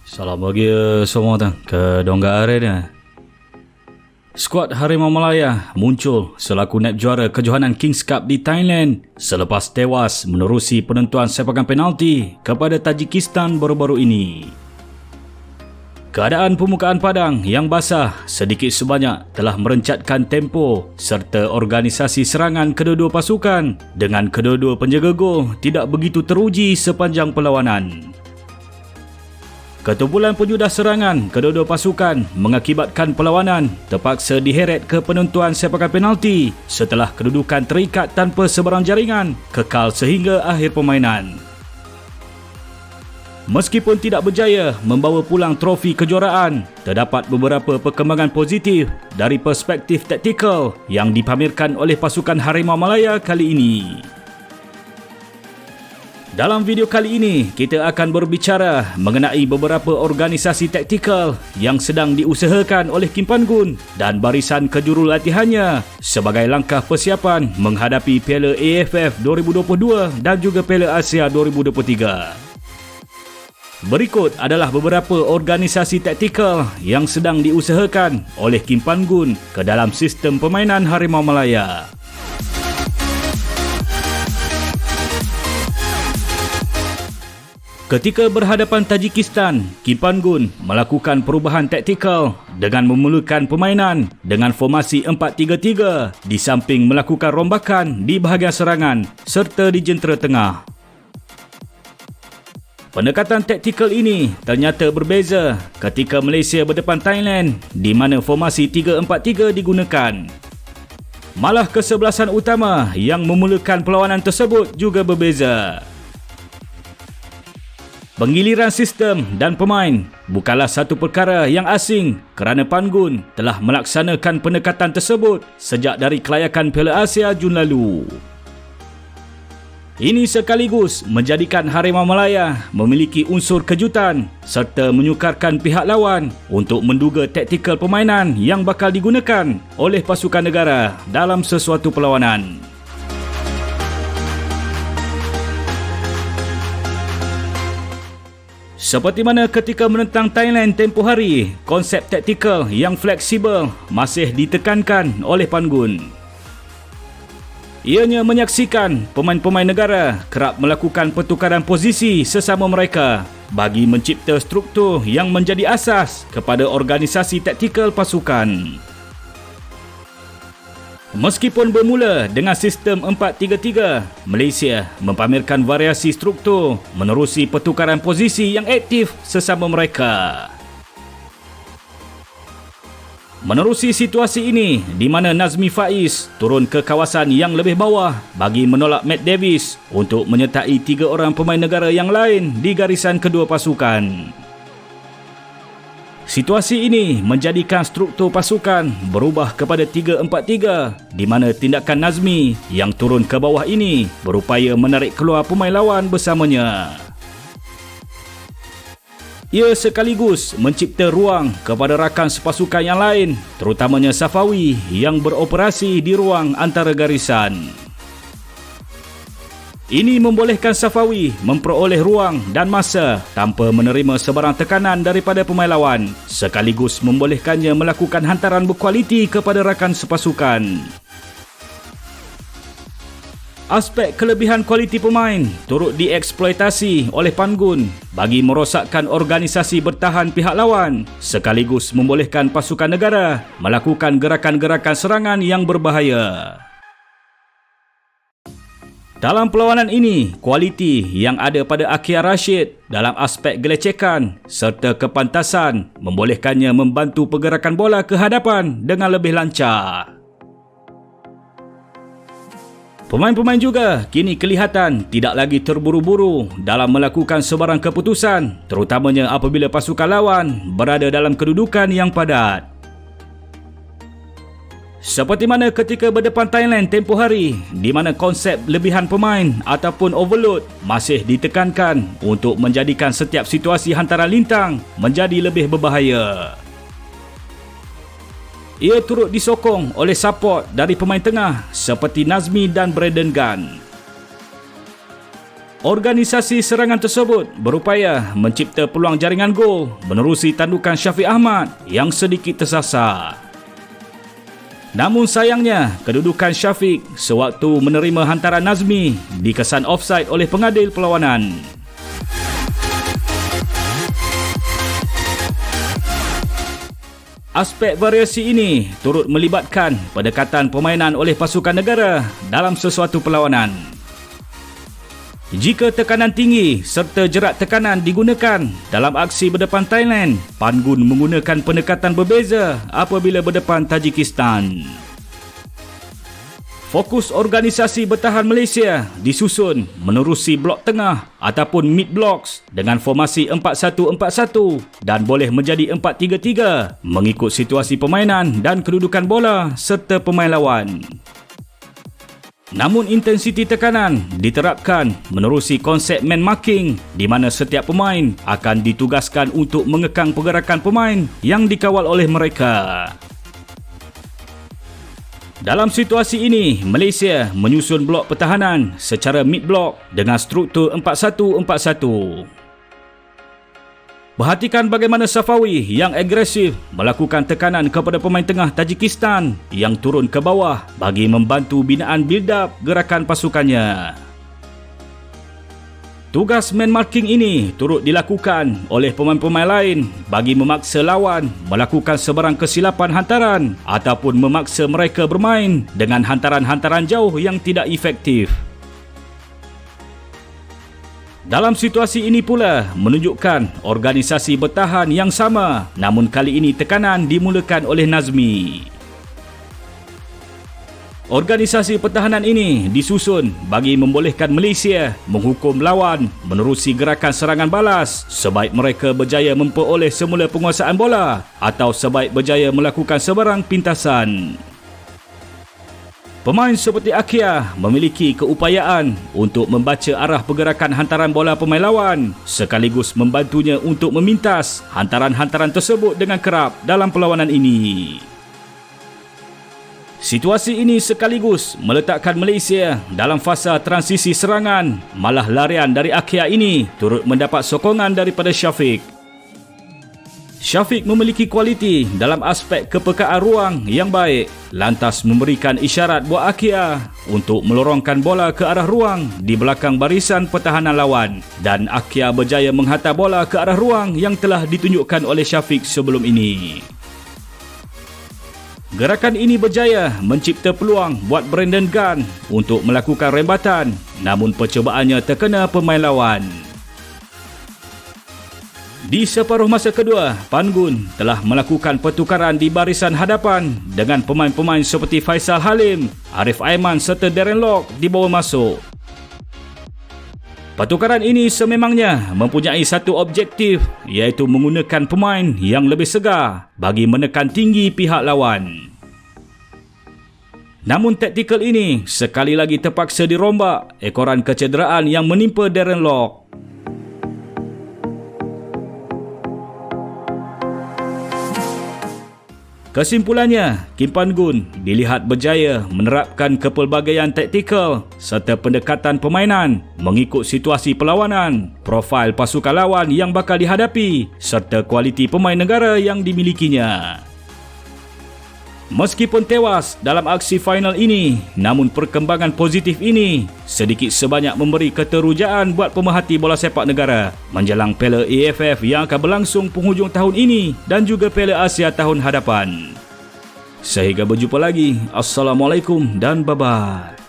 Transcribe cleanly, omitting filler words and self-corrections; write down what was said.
Salam bahagia semua ke Dongga Arena. Skuad Harimau Malaya muncul selaku naib juara kejohanan Kings Cup di Thailand selepas tewas menerusi penentuan sepakan penalti kepada Tajikistan baru-baru ini. Keadaan permukaan padang yang basah sedikit sebanyak telah merencatkan tempo serta organisasi serangan kedua-dua pasukan dengan kedua-dua penjaga gol tidak begitu teruji sepanjang perlawanan. Ketumpulan penjudah serangan kedua-dua pasukan mengakibatkan perlawanan terpaksa diheret ke penentuan sepakan penalti setelah kedudukan terikat tanpa sebarang jaringan kekal sehingga akhir permainan. Meskipun tidak berjaya membawa pulang trofi kejuaraan, terdapat beberapa perkembangan positif dari perspektif taktikal yang dipamerkan oleh pasukan Harimau Malaya kali ini. Dalam video kali ini, kita akan berbicara mengenai beberapa organisasi taktikal yang sedang diusahakan oleh Kim Pan-gun dan barisan kejurulatihannya sebagai langkah persiapan menghadapi Piala AFF 2022 dan juga Piala Asia 2023. Berikut adalah beberapa organisasi taktikal yang sedang diusahakan oleh Kim Pan-gun ke dalam sistem permainan Harimau Malaya. Ketika berhadapan Tajikistan, Kim Pan-gun melakukan perubahan taktikal dengan memulakan permainan dengan formasi 4-3-3 di samping melakukan rombakan di bahagian serangan serta di jentera tengah. Pendekatan taktikal ini ternyata berbeza ketika Malaysia berdepan Thailand di mana formasi 3-4-3 digunakan. Malah kesebelasan utama yang memulakan perlawanan tersebut juga berbeza. Penggiliran sistem dan pemain bukanlah satu perkara yang asing kerana Pan-gun telah melaksanakan pendekatan tersebut sejak dari kelayakan Piala Asia Jun lalu. Ini sekaligus menjadikan Harimau Malaya memiliki unsur kejutan serta menyukarkan pihak lawan untuk menduga taktikal permainan yang bakal digunakan oleh pasukan negara dalam sesuatu perlawanan. Seperti mana ketika menentang Thailand tempoh hari, konsep taktikal yang fleksibel masih ditekankan oleh Pan-gun. Ianya menyaksikan pemain-pemain negara kerap melakukan pertukaran posisi sesama mereka bagi mencipta struktur yang menjadi asas kepada organisasi taktikal pasukan. Meskipun bermula dengan sistem 4-3-3, Malaysia mempamerkan variasi struktur menerusi pertukaran posisi yang aktif sesama mereka. Menerusi situasi ini di mana Nazmi Faiz turun ke kawasan yang lebih bawah bagi menolak Matt Davis untuk menyertai 3 orang pemain negara yang lain di garisan kedua pasukan. Situasi ini menjadikan struktur pasukan berubah kepada 3-4-3 di mana tindakan Nazmi yang turun ke bawah ini berupaya menarik keluar pemain lawan bersamanya. Ia sekaligus mencipta ruang kepada rakan sepasukan yang lain, terutamanya Safawi yang beroperasi di ruang antara garisan. Ini membolehkan Safawi memperoleh ruang dan masa tanpa menerima sebarang tekanan daripada pemain lawan, sekaligus membolehkannya melakukan hantaran berkualiti kepada rakan sepasukan. Aspek kelebihan kualiti pemain turut dieksploitasi oleh Pan-gun bagi merosakkan organisasi bertahan pihak lawan, sekaligus membolehkan pasukan negara melakukan gerakan-gerakan serangan yang berbahaya. Dalam perlawanan ini, kualiti yang ada pada Akia Rashid dalam aspek gelecekan serta kepantasan membolehkannya membantu pergerakan bola ke hadapan dengan lebih lancar. Pemain-pemain juga kini kelihatan tidak lagi terburu-buru dalam melakukan sebarang keputusan, terutamanya apabila pasukan lawan berada dalam kedudukan yang padat. Seperti mana ketika berdepan Thailand tempoh hari di mana konsep lebihan pemain ataupun overload masih ditekankan untuk menjadikan setiap situasi hantaran lintang menjadi lebih berbahaya. Ia turut disokong oleh support dari pemain tengah seperti Nazmi dan Braden Gunn. Organisasi serangan tersebut berupaya mencipta peluang jaringan gol menerusi tandukan Syafiq Ahmad yang sedikit tersasar. Namun sayangnya, kedudukan Syafiq sewaktu menerima hantaran Nazmi dikesan offside oleh pengadil perlawanan. Aspek variasi ini turut melibatkan pendekatan permainan oleh pasukan negara dalam sesuatu perlawanan. Jika tekanan tinggi serta jerat tekanan digunakan dalam aksi berdepan Thailand, Pan Gun menggunakan pendekatan berbeza apabila berdepan Tajikistan. Fokus organisasi bertahan Malaysia disusun menerusi blok tengah ataupun mid blocks dengan formasi 4-1-4-1 dan boleh menjadi 4-3-3 mengikut situasi permainan dan kedudukan bola serta pemain lawan. Namun intensiti tekanan diterapkan menerusi konsep man marking di mana setiap pemain akan ditugaskan untuk mengekang pergerakan pemain yang dikawal oleh mereka. Dalam situasi ini, Malaysia menyusun blok pertahanan secara mid block dengan struktur 4-1-4-1. Perhatikan bagaimana Safawi yang agresif melakukan tekanan kepada pemain tengah Tajikistan yang turun ke bawah bagi membantu binaan build-up gerakan pasukannya. Tugas man marking ini turut dilakukan oleh pemain-pemain lain bagi memaksa lawan melakukan sebarang kesilapan hantaran ataupun memaksa mereka bermain dengan hantaran-hantaran jauh yang tidak efektif. Dalam situasi ini pula menunjukkan organisasi bertahan yang sama, namun kali ini tekanan dimulakan oleh Nazmi. Organisasi pertahanan ini disusun bagi membolehkan Malaysia menghukum lawan menerusi gerakan serangan balas sebaik mereka berjaya memperoleh semula penguasaan bola atau sebaik berjaya melakukan sebarang pintasan. Pemain seperti Akia memiliki keupayaan untuk membaca arah pergerakan hantaran bola pemain lawan sekaligus membantunya untuk memintas hantaran-hantaran tersebut dengan kerap dalam perlawanan ini. Situasi ini sekaligus meletakkan Malaysia dalam fasa transisi serangan, malah larian dari Akia ini turut mendapat sokongan daripada Syafiq. Syafiq memiliki kualiti dalam aspek kepekaan ruang yang baik, lantas memberikan isyarat buat Akia untuk melorongkan bola ke arah ruang di belakang barisan pertahanan lawan dan Akia berjaya menghantar bola ke arah ruang yang telah ditunjukkan oleh Syafiq sebelum ini. Gerakan ini berjaya mencipta peluang buat Brandon Gunn untuk melakukan rembatan, namun percubaannya terkena pemain lawan. Di separuh masa kedua, Pan Gun telah melakukan pertukaran di barisan hadapan dengan pemain-pemain seperti Faisal Halim, Arif Aiman serta Darren Lock dibawa masuk. Pertukaran ini sememangnya mempunyai satu objektif, iaitu menggunakan pemain yang lebih segar bagi menekan tinggi pihak lawan. Namun taktikal ini sekali lagi terpaksa dirombak ekoran kecederaan yang menimpa Darren Lock. Kesimpulannya, Kim Pan Gun dilihat berjaya menerapkan kepelbagaian taktikal serta pendekatan permainan mengikut situasi perlawanan, profil pasukan lawan yang bakal dihadapi serta kualiti pemain negara yang dimilikinya. Meskipun tewas dalam aksi final ini, namun perkembangan positif ini sedikit sebanyak memberi keterujaan buat pemerhati bola sepak negara menjelang Piala AFF yang akan berlangsung penghujung tahun ini dan juga Piala Asia tahun hadapan. Sehingga berjumpa lagi. Assalamualaikum dan bye-bye.